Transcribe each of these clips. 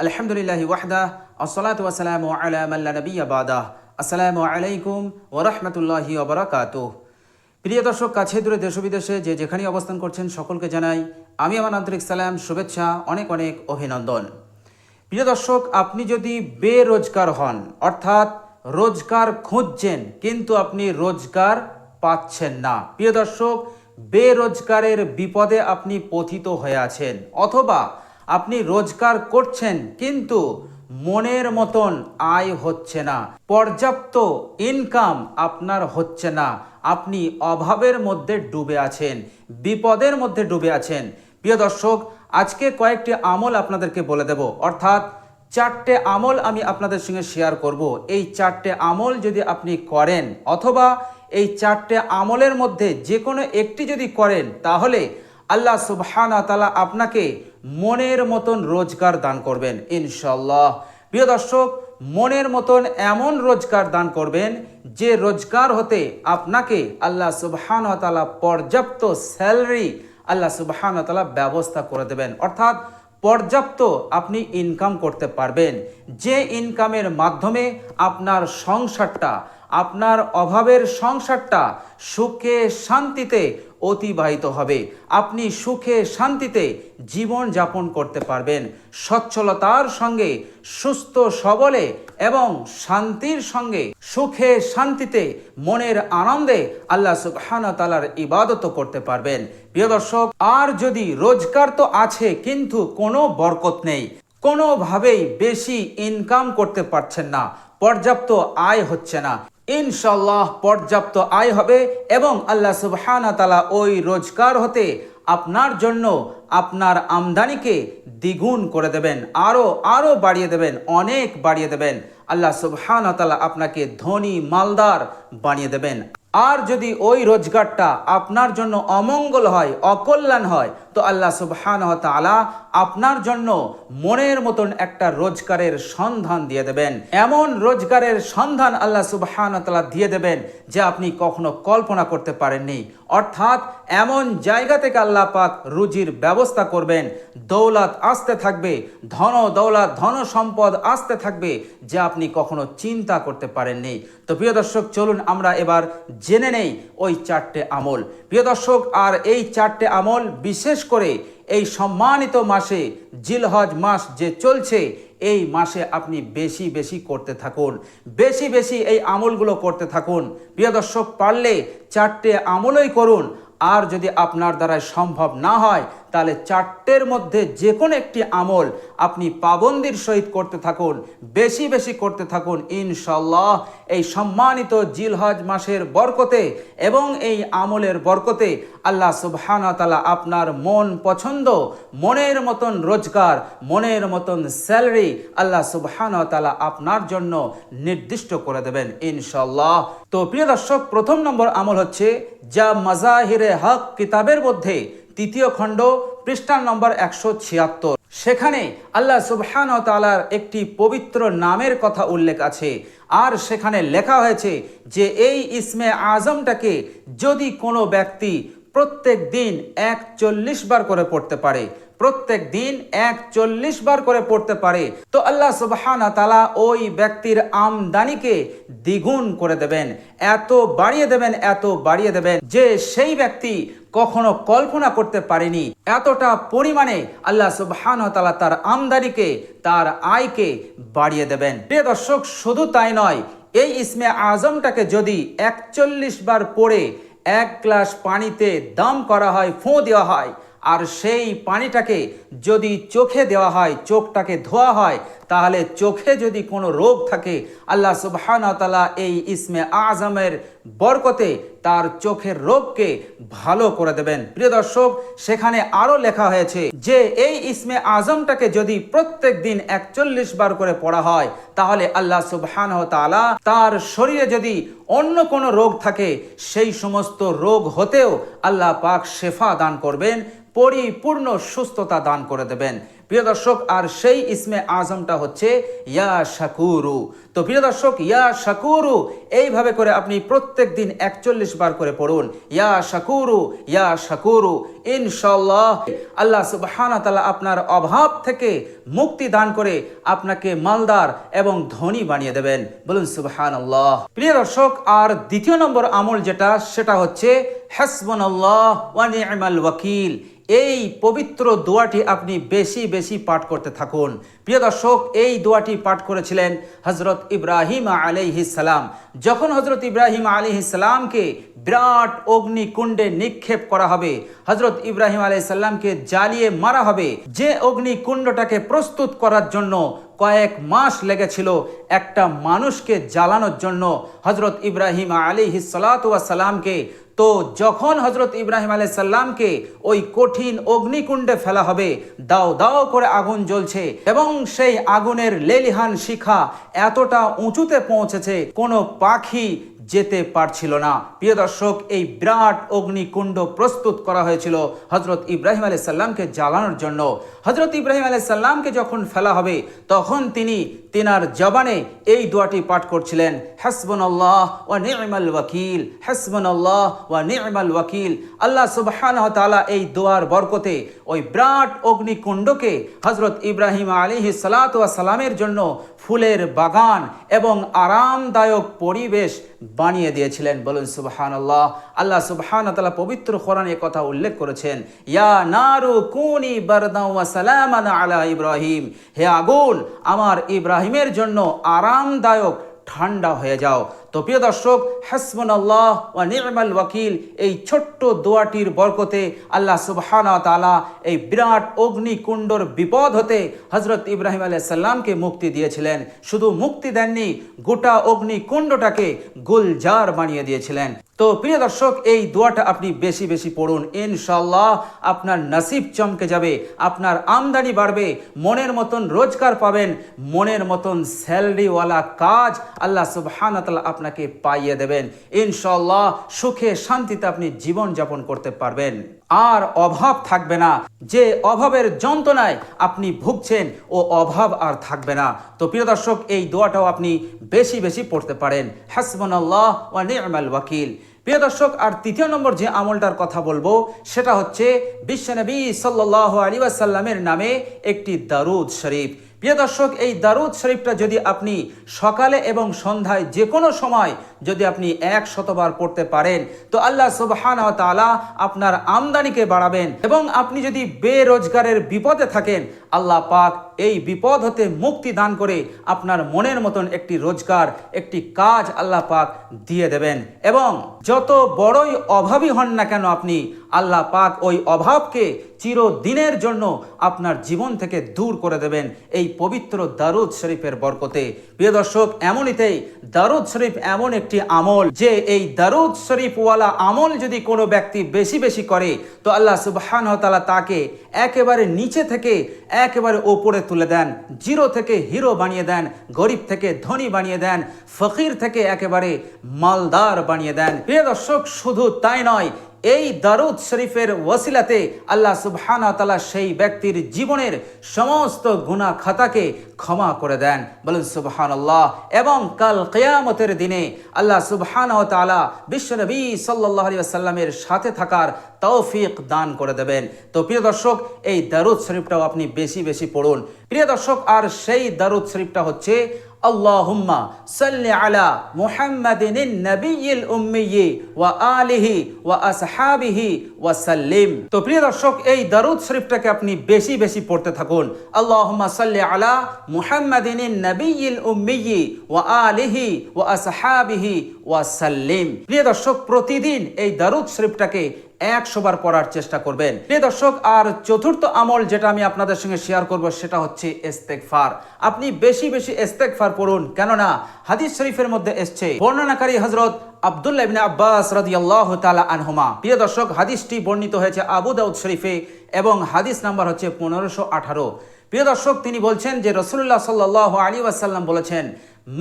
আলহামদুলিল্লাহি ওয়াহদা আসসালাতু ওয়াসসালামু আলা মান লা নাবিয়্যা বাদা। আসসালামু আলাইকুম ওয়া রাহমাতুল্লাহি ওয়া বারাকাতুহু। প্রিয় দর্শক, কাছে দূরে দেশ বিদেশে যে যেখানেই অবস্থান করছেন সকলকে জানাই আমি আমার আন্তরিক সালাম, শুভেচ্ছা, অনেক অনেক অভিনন্দন। প্রিয় দর্শক, আপনি যদি বেরোজগার হন, অর্থাৎ রোজগার খুঁজছেন কিন্তু আপনি রোজগার পাচ্ছেন না, প্রিয় দর্শক, বেরোজগারের বিপদে আপনি পতিত হয়ে আছেন, অথবা আপনি রোজগার করছেন কিন্তু মনের মতন আয় হচ্ছে না, পর্যাপ্ত ইনকাম আপনার হচ্ছে না, আপনি অভাবের মধ্যে ডুবে আছেন, বিপদের মধ্যে ডুবে আছেন। প্রিয় দর্শক, আজকে কয়েকটি আমল আপনাদেরকে বলে দেব, অর্থাৎ 4টে আমল আমি আপনাদের সঙ্গে শেয়ার করব। এই 4টে আমল যদি আপনি করেন, অথবা এই 4টে আমলের মধ্যে যে কোনো একটি যদি করেন, তাহলে আল্লাহ সুবহানাহু ওয়া তাআলা আপনাকে মনের মতন রোজগার দান করবেন ইনশাআল্লাহ। প্রিয় দর্শক, মনের মতন এমন রোজগার দান করবেন যে রোজগার হতে আপনাকে আল্লাহ সুবহানাহু ওয়া তাআলা পর্যাপ্ত স্যালারি আল্লাহ সুবহানাহু ওয়া তাআলা ব্যবস্থা করে দেবেন, অর্থাৎ পর্যাপ্ত আপনি ইনকাম করতে পারবেন, যে ইনকামের মাধ্যমে আপনার সংসারটা, আপনার অভাবের সংসারটা সুখে শান্তিতে অতিবাহিত হবে, আপনি সুখে শান্তিতে জীবন যাপন করতে পারবেন, সচ্ছলতার সঙ্গে, সুস্থ সবলে এবং শান্তির সঙ্গে সুখে শান্তিতে মনের আনন্দে আল্লাহ সুবহানাহু ওয়া তাআলার ইবাদত করতে পারবেন। প্রিয় দর্শক, আর যদি রোজগার তো আছে কিন্তু কোনো বরকত নেই, কোনোভাবেই বেশি ইনকাম করতে পারছেন না, পর্যাপ্ত আয় হচ্ছে না, ইনশাআল্লাহ পর্যাপ্ত আয় হবে এবং আল্লাহ সুবহানাহু ওয়া তাআলা ওই রোজগার হতে আপনার জন্য আপনার আমদানিকে দ্বিগুণ করে দেবেন, আরো বাড়িয়ে দেবেন, অনেক বাড়িয়ে দেবেন। আল্লাহ সুবহানাহু ওয়া তাআলা আপনাকে ধনী মালদার বানিয়ে দেবেন। আর যদি ওই রোজগারটা আপনার জন্য অমঙ্গল হয়, অকল্যাণ হয়, তো আল্লাহ সুবহানাহু ওয়া তাআলা আপনার জন্য মনের মতন একটা রোজগারের সন্ধান দিয়ে দেবেন, এমন রোজগারের সন্ধান আল্লাহ সুবহানাহু ওয়া তাআলা দিয়ে দেবেন যে আপনি কখনো কল্পনা করতে পারেননি। অর্থাৎ এমন জায়গা থেকে আল্লাহ পাক রুজির ব্যবস্থা করবেন, দৌলত আসতে থাকবে, ধন দৌলত, ধন সম্পদ আসতে থাকবে যা আপনি কখনো চিন্তা করতে পারেননি। তো প্রিয় দর্শক, চলুন আমরা এবার জেনে নেই ওই 4টে আমল। প্রিয় দর্শক, আর এই 4টে আমল বিশেষ করে এই সম্মানিত মাসে, জিলহজ মাস যে চলছে, এই মাসে আপনি বেশি বেশি করতে থাকুন, বেশি বেশি এই আমলগুলো করতে থাকুন। প্রিয় দর্শক, পারলে 4টে আমলই করুন, আর যদি আপনার দ্বারা সম্ভব না হয় তাহলে 4টের মধ্যে যে কোনো একটি আমল আপনি পাবন্দির সহিত করতে থাকুন, বেশি বেশি করতে থাকুন। ইনশাআল্লাহ এই সম্মানিত জিলহজ মাসের বরকতে এবং এই আমলের বরকতে আল্লাহ সুবহানাহু ওয়া তাআলা আপনার মন পছন্দ, মনের মতন রোজগার, মনের মতন স্যালারি আল্লাহ সুবহানাহু ওয়া তাআলা আপনার জন্য নির্দিষ্ট করে দেবেন ইনশাআল্লাহ। তো প্রিয় দর্শক, প্রথম নম্বর আমল হচ্ছে যা মাজাহিরে হক কিতাবের মধ্যে 3য় খণ্ড পৃষ্ঠা নম্বর 176, সেখানে আল্লাহ সুবহানাহু ওয়া তাআলার একটি পবিত্র নামের কথা উল্লেখ আছে, আর সেখানে লেখা হয়েছে যে এই ইসমে আজমটাকে যদি কোনো ব্যক্তি প্রত্যেক দিন 41 বার করে পড়তে পারে, প্রত্যেক দিন 41 বার করে পড়তে পারে, তো আল্লাহ সুবহানাহু ওয়া তাআলা ওই ব্যক্তির আমদানিকে দ্বিগুণ করে দেবেন, এত বাড়িয়ে দেবেন, এত বাড়িয়ে দেবেন যে সেই ব্যক্তি কখনো কল্পনা করতে পারেনি। এতটা পরিমাণে আল্লাহ সুবহানাহু ওয়া তাআলা তার আমদানিকে, তার আয়কে বাড়িয়ে দেবেন। প্রিয় দর্শক, শুধু তাই নয়, এই ইসমে আজমটাকে যদি 41 বার পড়ে 1 গ্লাস পানিতে দাম করা হয়, ফোঁ দেওয়া হয়, আর সেই পানিটাকে যদি চোখে দেওয়া হয়, চোখটাকে ধোয়া হয়, তাহলে চোখে যদি কোনো রোগ থাকে আল্লাহ সুবহানাহু ওয়া তাআলা এই ইসমে আজমের বরকতে তার চোখের রোগকে ভালো করে দেবেন। প্রিয় দর্শক, সেখানে আরো লেখা হয়েছে যে এই ইসমে আজমটাকে যদি প্রত্যেক দিন 41 বার করে পড়া হয়, তাহলে আল্লাহ সুবহানাহু ওয়া তাআলা তার শরীরে যদি অন্য কোনো রোগ থাকে সেই সমস্ত রোগ হতেও আল্লাহ পাক শেফা দান করবেন, পরিপূর্ণ সুস্থতা দান করে দেবেন। প্রিয় দর্শক, আর সেই ইসমে আজমটা হচ্ছে ইয়া শাকুরু। তো প্রিয় দর্শক, ইয়া শাকুরু এইভাবে করে আপনি প্রত্যেক দিন 41 বার করে পড়ুন, ইয়া শাকুরু ইয়া শাকুরু। ইনশাআল্লাহ আল্লাহ সুবহানাহু ওয়া তাআলা আপনার অভাব থেকে মুক্তি দান করে আপনাকে মালদার এবং ধনী বানিয়ে দেবেন। বলুন সুবহানাল্লাহ। প্রিয় দর্শক, আর দ্বিতীয় নম্বর আমল যেটা, সেটা হচ্ছে হাসবুনাল্লাহ ওয়া নি'মাল ওয়াকিল। এই পবিত্র দোয়াটি আপনি বেশি বেশি পাঠ করতে থাকুন। প্রিয় দর্শক, এই দোয়াটি পাঠ করেছিলেন হযরত ইব্রাহিম আলাইহিস সালাম। যখন হযরত ইব্রাহিম আলাইহিস সালামকে বিরাট অগ্নিকুণ্ডে নিক্ষেপ করা হবে, হযরত ইব্রাহিম আলাইহিস সালামকে জ্বালিয়ে মারা হবে, যে অগ্নিকুণ্ডটাকে প্রস্তুত করার জন্য কয়েক মাস লেগেছিল একটা মানুষকে জ্বালানোর জন্য হযরত ইব্রাহিম আলাইহিস সালাতু ওয়াস সালামকে, তো যখন হযরত ইব্রাহিম আলাইহিস সালামকে ওই কঠিন অগ্নিকুণ্ডে ফেলা হবে, দাও দাও করে আগুন জ্বলছে এবং সেই আগুনের লেলিহান শিখা এতটা উঁচুতে পৌঁছেছে কোনো পাখি যেতে পারছিল না। প্রিয় দর্শক, এই বিরাট অগ্নিকুণ্ড প্রস্তুত করা হয়েছিল হযরত ইব্রাহিম আলাইহিস সালামকে জ্বালানোর জন্য। হযরত ইব্রাহিম আলাইহিস সালামকে যখন ফেলা হবে, তখন তিনি তিনার জবানে এই দোয়াটি পাঠ করছিলেন, হাসবুনাল্লাহ ওয়া নি'মাল ওয়াকিল, হাসবুনাল্লাহ ওয়া নি'মাল ওয়াকিল। আল্লাহ সুবহানাহু ওয়া তাআলা এই দোয়ার বরকতে ওই বিরাট অগ্নিকুণ্ডকে হযরত ইব্রাহিম আলাইহিস সালাতু ওয়াস সালামের জন্য ফুলের বাগান এবং আরামদায়ক পরিবেশ বানিয়ে দিয়েছিলেন। বলুন সুবহানাল্লাহ। আল্লাহ সুবহানাহু ওয়া তাআলা পবিত্র কোরআনে এই কথা উল্লেখ করেছেন, ইয়া নারু কুনি বারদাও ওয়া সালামান আলা ইব্রাহিম। হে আগুন, আমার ইব্রাহিমের জন্য আরামদায়ক ঠান্ডা হয়ে যাও। তো প্রিয় দর্শক, হাসবুনাল্লাহ ওয়া নি'মাল ওয়াকিল এই ছোট্ট দোয়াটির বরকতে আল্লাহ সুবহানাহু ওয়া তাআলা এই বিরাট অগ্নিকুণ্ডর বিপদ হতে হযরত ইব্রাহিম আলাইহিস সালামকে মুক্তি দিয়েছিলেন। শুধু মুক্তি দেননি, গোটা অগ্নিকুণ্ডটাকে গুলজার বানিয়ে দিয়েছিলেন। তো প্রিয় দর্শক, এই দোয়াটা আপনি বেশি বেশি পড়ুন। ইনশাআল্লাহ আপনার নসিব চমকে যাবে, আপনার আমদানি বাড়বে, মনের মতন রোজগার পাবেন, মনের মতন স্যালারিওয়ালা কাজ আল্লাহ সুবহানাহু ওয়া তাআলা আপনাকে পাইয়ে দেবেন। ইনশাআল্লাহ সুখে শান্তিতে আপনি জীবন যাপন করতে পারবেন, আর অভাব থাকবে না। যে অভাবের যন্ত্রণায় আপনি ভুগছেন, ও অভাব আর থাকবে না। তো প্রিয় দর্শক, এই দোয়াটাও আপনি বেশি বেশি পড়তে পারেন, হাসবুনাল্লাহ ওয়া নি'মাল ওয়াকিল। প্রিয় দর্শক, আর তৃতীয় নম্বর যে আমলটার কথা বলবো, সেটা হচ্ছে বিশ্বনবী সাল্লাল্লাহু আলাইহি ওয়াসাল্লামের নামে একটি দারুদ শরীফ। প্রিয় দর্শক, এই দারুদ শরীফটা যদি আপনি সকালে এবং সন্ধ্যায় যে কোনো সময় যদি আপনি 100 বার পড়তে পারেন, তো আল্লাহ সুবহানাহু ওয়া তাআলা আপনার আমদানিকে বাড়াবেন। এবং আপনি যদি বেরোজগারের বিপদে থাকেন, আল্লাহ পাক এই বিপদ হতে মুক্তি দান করে আপনার মনের মতন একটি রোজগার, একটি কাজ আল্লাহ পাক দিয়ে দেবেন। এবং যত বড়ই অভাবী হন না কেন আপনি, আল্লাহ পাক ওই অভাবকে চিরদিনের জন্য আপনার জীবন থেকে দূর করে দেবেন এই পবিত্র দারুদ শরীফের বরকতে। প্রিয় দর্শক, এমনিতেই দারুদ শরীফ এমন একটি আমল, যে এই দারুদ শরীফওয়ালা আমল যদি কোনো ব্যক্তি বেশি বেশি করে, তো আল্লাহ সুবহানাহু ওয়া তাআলা তাকে একেবারে নিচে থেকে একেবারে ওপরে তুলে দেন, জিরো থেকে হিরো বানিয়ে দেন, গরিব থেকে ধনী বানিয়ে দেন, ফকির থেকে একেবারে মালদার বানিয়ে দেন। প্রিয় দর্শক, শুধু তাই নয়, এই দারুদ শরীফের ওয়াসিলাতে আল্লাহ সুবহানাহু ওয়া তাআলা সেই ব্যক্তির জীবনের সমস্ত গুনাহ খাতাকে ক্ষমা করে দেন। বলুন সুবহানাল্লাহ। এবং কাল কিয়ামতের দিনে আল্লাহ সুবহানাহু ওয়া তাআলা বিশ্বনবী সাল্লাল্লাহু আলাইহি ওয়াসাল্লামের সাথে থাকার তৌফিক দান করে দেবেন। তো প্রিয় দর্শক, এই দারুদ শরীফটাও আপনি বেশি বেশি পড়ুন। প্রিয় দর্শক, আর সেই দারুদ শরীফটা হচ্ছে আল্লাহুম্মা সাল্লি আলা মুহাম্মাদিন নবিয়্যিল উম্মিয়্যি ওয়া আলিহি ওয়া আসহাবিহি ওয়া সাল্লিম। তো প্রিয় দর্শক, এই দারুদ শরীফটাকে আপনি বেশি বেশি পড়তে থাকুন। আল্লাহুম্মা সাল্লি আলা মুহাম্মাদিন নবিয়্যিল উম্মিয়্যি ওয়া আলিহি ওয়া আসহাবিহি ওয়া সাল্লিম। প্রিয় দর্শক, প্রতিদিন এই দারুদ শরীফটাকে 100 বার পড়ার চেষ্টা করবেন। প্রিয় দর্শক, আর চতুর্থ আমল যেটা আমি আপনাদের সঙ্গে শেয়ার করব, সেটা হচ্ছে ইস্তেগফার। আপনি বেশি বেশি ইস্তেগফার পড়ুন, কেননা হাদিস শরীফের মধ্যে এসেছে, বর্ণনাকারী হযরত আব্দুল্লাহ ইবনে আব্বাস রাদিয়াল্লাহু তাআলা আনহুমা। প্রিয় দর্শক, হাদিসটি বর্ণিত হয়েছে আবু দাউদ শরীফে এবং হাদিস নাম্বার হচ্ছে 1518। প্রিয় দর্শক, তিনি বলছেন যে রাসূলুল্লাহ সাল্লাল্লাহু আলাইহি ওয়াসাল্লাম বলেছেন,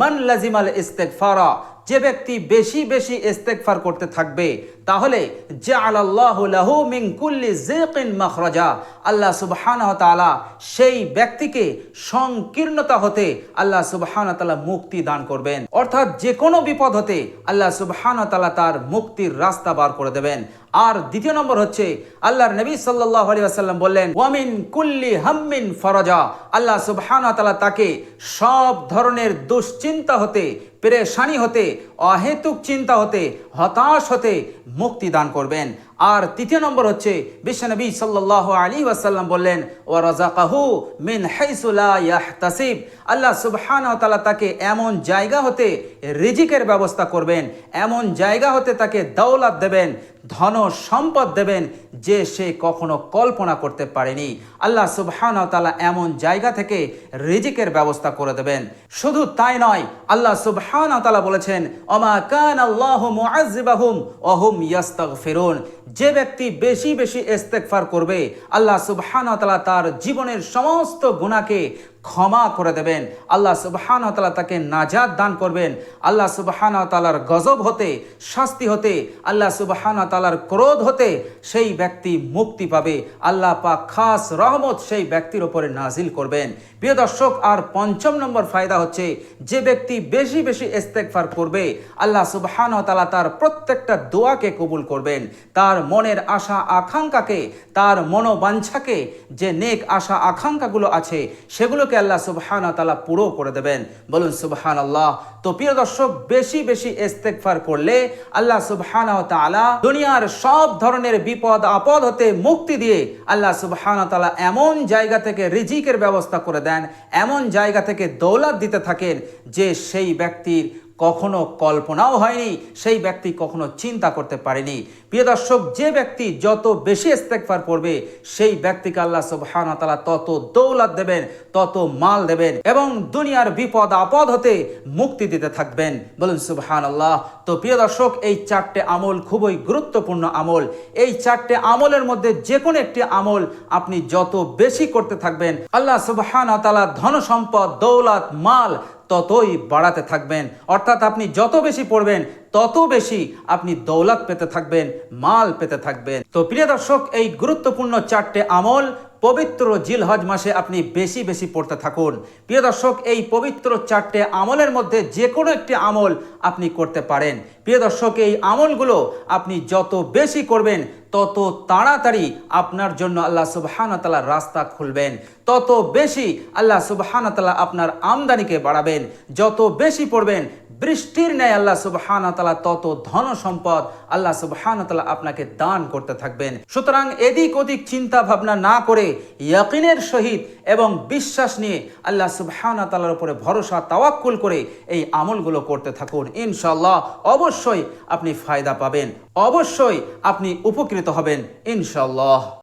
মান লাজিমাল ইস্তেগফারা, যে ব্যক্তি বেশি বেশি ইস্তেগফার করতে থাকবে, তাহলে জাআলাল্লাহু লাহু মিন কুল্লি যিকিন মাখরাজা, আল্লাহ সুবহানাহু ওয়া তাআলা সেই ব্যক্তিকে সংকীর্ণতা হতে আল্লাহ সুবহানাহু ওয়া তাআলা মুক্তি দান করবেন। অর্থাৎ যে কোনো বিপদ হতে আল্লাহ সুবহানাহু ওয়া তাআলা তার মুক্তির রাস্তা বার করে দেবেন। আর দ্বিতীয় নম্বর হচ্ছে আল্লাহর নবী সাল্লাল্লাহু আলাইহি ওয়াসাল্লাম বললেন, ওয়া মিন কুল্লি হাম্মিন ফারাজা, আল্লাহ সুবহানাহু ওয়া তাআলা তাকে সব ধরনের দুশ্চিন্তা হতে, পেরেশানি হতে, অহেতুক চিন্তা হতে, হতাশ হতে মুক্তি দান করবেন। আর তৃতীয় নম্বর হচ্ছে বিশ্বনবী সাল্লাল্লাহু আলাইহি ওয়াসাল্লাম বললেন, ওয়া রাযাকাহু মিন হাইসু লা ইয়াহতাসিব, আল্লাহ সুবহানাহু ওয়া তাআলা তাকে এমন জায়গা হতে রিজিকের ব্যবস্থা করবেন, এমন জায়গা হতে তাকে দৌলত দেবেন, ধন সম্পদ দেবেন যে সে কখনো কল্পনা করতে পারেনি। আল্লাহ সুবহানাহু ওয়া তাআলা এমন জায়গা থেকে রিজিকের ব্যবস্থা করে দেবেন। শুধু তাই নয়, আল্লাহ সুবহানাহু ওয়া তাআলা বলেছেন, ওমা কানাল্লাহু মুআযযিবাহুম ওয়া হুম ইস্তাগফিরুন, যে ব্যক্তি বেশি বেশি ইস্তেগফার করবে আল্লাহ সুবহানাহু ওয়া তাআলা তার জীবনের সমস্ত গুনাহকে ক্ষমা করে দেবেন। আল্লাহ সুবহানাহু ওয়া তাআলা তাকে নাজাত দান করবেন। আল্লাহ সুবহানাহু ওয়া তাআলার গজব হতে, শাস্তি হতে, আল্লাহ সুবহানাহু ওয়া তাআলার ক্রোধ হতে সেই ব্যক্তি মুক্তি পাবে। আল্লাহ পাক খাস রহমত সেই ব্যক্তির উপরে নাজিল করবেন। প্রিয় দর্শক, আর পঞ্চম নম্বর ফায়দা হচ্ছে যে ব্যক্তি বেশি বেশি ইস্তেগফার করবে আল্লাহ সুবহানাহু ওয়া তাআলা তার প্রত্যেকটা দোয়াকে কবুল করবেন। তার মনের আশা আকাঙ্ক্ষাকে, তার মনোবাঞ্ছাকে, যে নেক আশা আকাঙ্ক্ষাগুলো আছে সেগুলোকে আল্লাহ সুবহানাহু ওয়া তাআলা পুরো করে দেবেন। বলুন সুবহানাল্লাহ। তো প্রিয় দর্শক, বেশি বেশি ইস্তেগফার করলে আল্লাহ সুবহানাহু ওয়া তাআলা দুনিয়ার সব ধরনের বিপদ আপদ হতে মুক্তি দিয়ে আল্লাহ সুবহানাহু ওয়া তাআলা এমন জায়গা থেকে রিজিকের ব্যবস্থা করে দেন, এমন জায়গা থেকে দৌলত দিতে থাকেন যে সেই ব্যক্তির কখনো কল্পনাও হয়নি, সেই ব্যক্তি কখনো চিন্তা করতে পারেনি। প্রিয় দর্শক, যে ব্যক্তি যত বেশি ইস্তেগফার করবে সেই ব্যক্তিকে আল্লাহ সুবহানাহু ওয়া তাআলা তত দৌলত দেবেন, তত মাল দেবেন এবং দুনিয়ার বিপদ আপদ হতে মুক্তি দিতে থাকবেন। বলুন সুবহানাল্লাহ। তো প্রিয় দর্শক, এই চারটে আমল খুবই গুরুত্বপূর্ণ আমল। এই চারটে আমলের মধ্যে যে কোনো একটি আমল আপনি যত বেশি করতে থাকবেন আল্লাহ সুবহানাহু ওয়া তাআলা ধন সম্পদ, দৌলত, মাল ততই বাড়াতে থাকবেন। অর্থাৎ আপনি যত বেশি পড়বেন তত বেশি আপনি দৌলত পেতে থাকবেন, মাল পেতে থাকবেন। তো প্রিয় দর্শক, এই গুরুত্বপূর্ণ চারটে আমল পবিত্র জিলহজ মাসে আপনি বেশি বেশি পড়তে থাকুন। প্রিয় দর্শক, এই পবিত্র চারটে আমলের মধ্যে যে কোনো একটি আমল আপনি করতে পারেন। প্রিয় দর্শক, এই আমলগুলো আপনি যত বেশি করবেন তত তাড়াতাড়ি আপনার জন্য আল্লাহ সুবহানাহু ওয়া তাআলা রাস্তা খুলবেন, তত বেশি আল্লাহ সুবহানাহু ওয়া তাআলা আপনার আমদানিকে বাড়াবেন। যত বেশি পড়বেন বৃষ্টির ন্যায় আল্লাহ সুবহানাহু ওয়া তাআলা তত ধন সম্পদ আল্লাহ সুবহানাহু ওয়া তাআলা আপনাকে দান করতে থাকবেন। সুতরাং এদিক ওদিক চিন্তা ভাবনা না করে ইয়াকিনের সহিত এবং বিশ্বাস নিয়ে আল্লাহ সুবহানাহু ওয়া তাআলার উপরে ভরসা তাওয়াক্কুল করে এই আমলগুলো করতে থাকুন। ইনশাআল্লাহ অবশ্যই আপনি ফায়দা পাবেন, অবশ্যই আপনি উপকৃত হবেন ইনশাআল্লাহ।